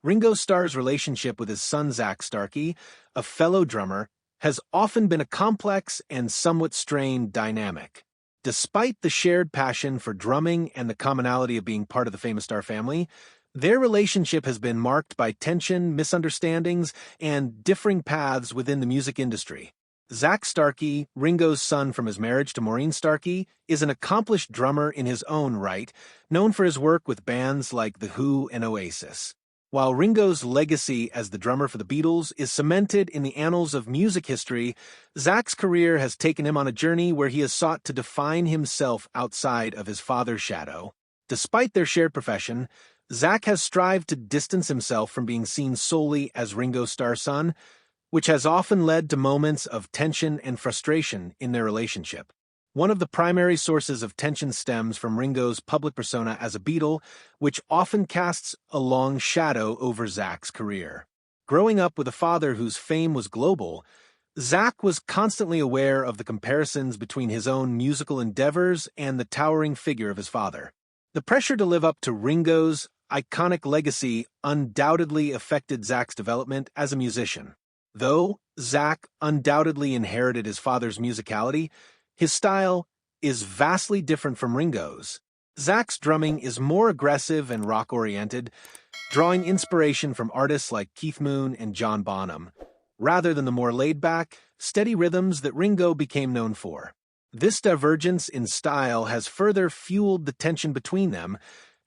Ringo Starr's relationship with his son Zach Starkey, a fellow drummer, has often been a complex and somewhat strained dynamic. Despite the shared passion for drumming and the commonality of being part of the famous Starr family, their relationship has been marked by tension, misunderstandings, and differing paths within the music industry. Zach Starkey, Ringo's son from his marriage to Maureen Starkey, is an accomplished drummer in his own right, known for his work with bands like The Who and Oasis. While Ringo's legacy as the drummer for the Beatles is cemented in the annals of music history, Zach's career has taken him on a journey where he has sought to define himself outside of his father's shadow. Despite their shared profession, Zach has strived to distance himself from being seen solely as Ringo Starr's son, which has often led to moments of tension and frustration in their relationship. One of the primary sources of tension stems from Ringo's public persona as a Beatle, which often casts a long shadow over Zach's career. Growing up with a father whose fame was global, Zach was constantly aware of the comparisons between his own musical endeavors and the towering figure of his father. The pressure to live up to Ringo's iconic legacy undoubtedly affected Zach's development as a musician. Though Zach undoubtedly inherited his father's musicality, his style is vastly different from Ringo's. Zach's drumming is more aggressive and rock-oriented, drawing inspiration from artists like Keith Moon and John Bonham, rather than the more laid-back, steady rhythms that Ringo became known for. This divergence in style has further fueled the tension between them,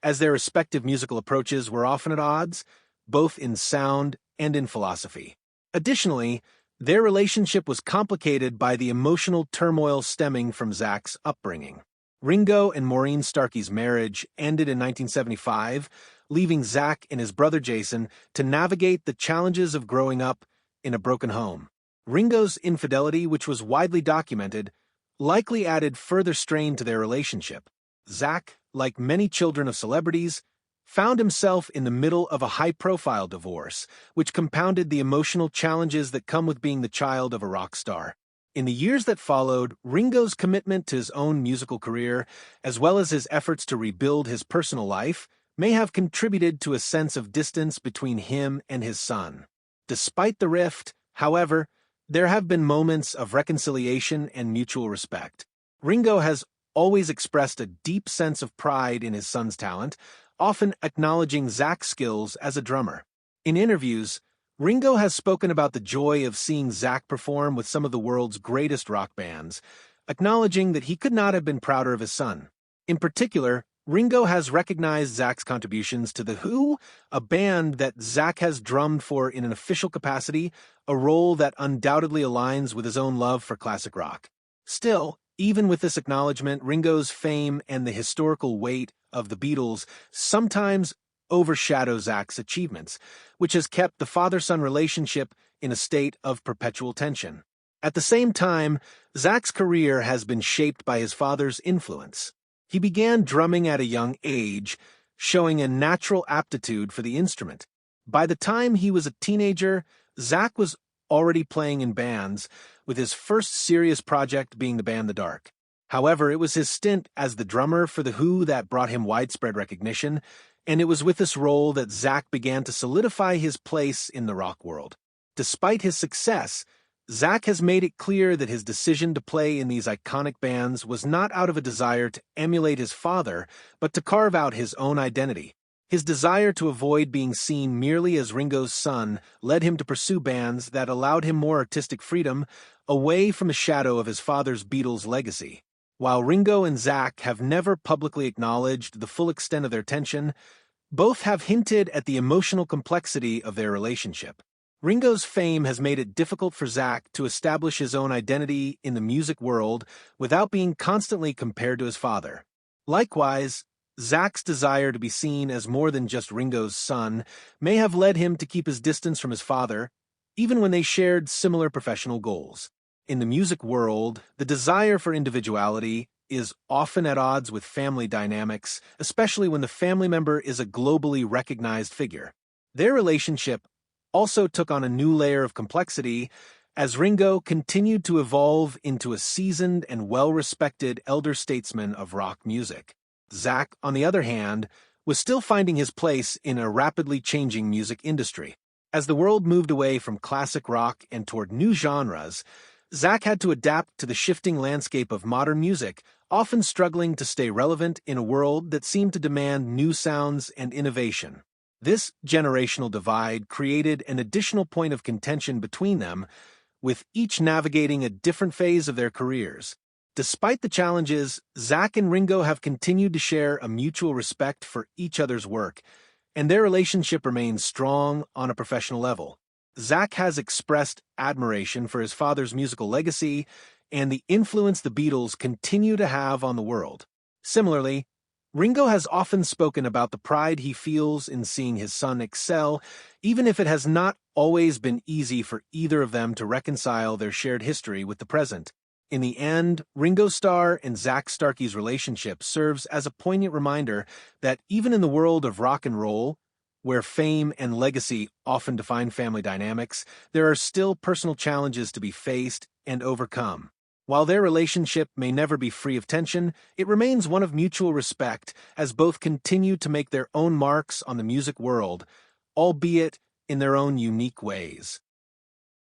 as their respective musical approaches were often at odds, both in sound and in philosophy. Additionally, their relationship was complicated by the emotional turmoil stemming from Zach's upbringing. Ringo and Maureen Starkey's marriage ended in 1975, leaving Zach and his brother Jason to navigate the challenges of growing up in a broken home. Ringo's infidelity, which was widely documented, likely added further strain to their relationship. Zach, like many children of celebrities, found himself in the middle of a high-profile divorce, which compounded the emotional challenges that come with being the child of a rock star. In the years that followed, Ringo's commitment to his own musical career, as well as his efforts to rebuild his personal life, may have contributed to a sense of distance between him and his son. Despite the rift, however, there have been moments of reconciliation and mutual respect. Ringo has always expressed a deep sense of pride in his son's talent, often acknowledging Zach's skills as a drummer. In interviews, Ringo has spoken about the joy of seeing Zach perform with some of the world's greatest rock bands, acknowledging that he could not have been prouder of his son. In particular, Ringo has recognized Zach's contributions to The Who, a band that Zach has drummed for in an official capacity, a role that undoubtedly aligns with his own love for classic rock. Still, even with this acknowledgement, Ringo's fame and the historical weight of the Beatles sometimes overshadow Zach's achievements, which has kept the father-son relationship in a state of perpetual tension. At the same time, Zach's career has been shaped by his father's influence. He began drumming at a young age, showing a natural aptitude for the instrument. By the time he was a teenager, Zach was already playing in bands, with his first serious project being the band The Dark. However, it was his stint as the drummer for The Who that brought him widespread recognition, and it was with this role that Zach began to solidify his place in the rock world. Despite his success, Zach has made it clear that his decision to play in these iconic bands was not out of a desire to emulate his father, but to carve out his own identity. His desire to avoid being seen merely as Ringo's son led him to pursue bands that allowed him more artistic freedom, away from the shadow of his father's Beatles legacy. While Ringo and Zach have never publicly acknowledged the full extent of their tension, both have hinted at the emotional complexity of their relationship. Ringo's fame has made it difficult for Zach to establish his own identity in the music world without being constantly compared to his father. Likewise, Zach's desire to be seen as more than just Ringo's son may have led him to keep his distance from his father, even when they shared similar professional goals. In the music world, the desire for individuality is often at odds with family dynamics, especially when the family member is a globally recognized figure. Their relationship also took on a new layer of complexity as Ringo continued to evolve into a seasoned and well-respected elder statesman of rock music. Zach, on the other hand, was still finding his place in a rapidly changing music industry. As the world moved away from classic rock and toward new genres, Zach had to adapt to the shifting landscape of modern music, often struggling to stay relevant in a world that seemed to demand new sounds and innovation. This generational divide created an additional point of contention between them, with each navigating a different phase of their careers. Despite the challenges, Zach and Ringo have continued to share a mutual respect for each other's work, and their relationship remains strong on a professional level. Zach has expressed admiration for his father's musical legacy and the influence the Beatles continue to have on the world. Similarly, Ringo has often spoken about the pride he feels in seeing his son excel, even if it has not always been easy for either of them to reconcile their shared history with the present. In the end, Ringo Starr and Zach Starkey's relationship serves as a poignant reminder that even in the world of rock and roll, where fame and legacy often define family dynamics, there are still personal challenges to be faced and overcome. While their relationship may never be free of tension, it remains one of mutual respect as both continue to make their own marks on the music world, albeit in their own unique ways.